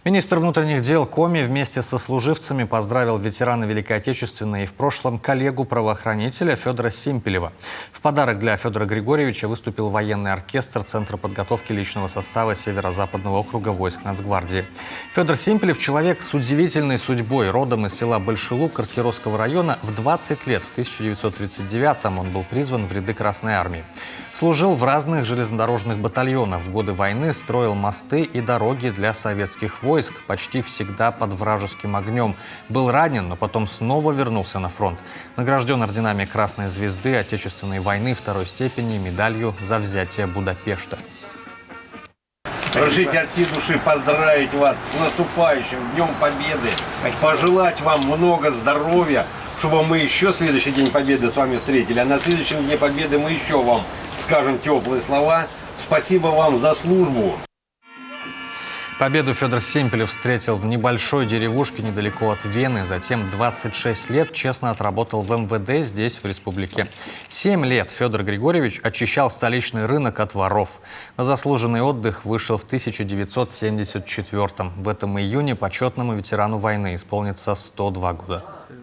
Министр внутренних дел Коми вместе со служивцами поздравил ветерана Великой Отечественной и в прошлом коллегу-правоохранителя Федора Симпелева. В подарок для Федора Григорьевича выступил военный оркестр Центра подготовки личного состава Северо-Западного округа войск Нацгвардии. Федор Симпелев – человек с удивительной судьбой. Родом из села Большой Луг Каркировского района. В 20 лет, в 1939-м, он был призван в ряды Красной Армии. Служил в разных железнодорожных батальонах. В годы войны строил мосты и дороги для советских войск, почти всегда под вражеским огнем. Был ранен, но потом снова вернулся на фронт. Награжден орденами Красной Звезды Отечественной войны второй степени, медалью за взятие Будапешта. Разрешите от всей души поздравить вас с наступающим Днем Победы. Пожелать вам много здоровья, чтобы мы еще следующий День Победы с вами встретили. А на следующем Дне Победы мы еще вам скажем теплые слова. Спасибо вам за службу. Победу Федор Симпелев встретил в небольшой деревушке недалеко от Вены. Затем 26 лет честно отработал в МВД здесь, в республике. 7 лет Федор Григорьевич очищал столичный рынок от воров. На заслуженный отдых вышел в 1974-м. В этом июне почетному ветерану войны исполнится 102 года.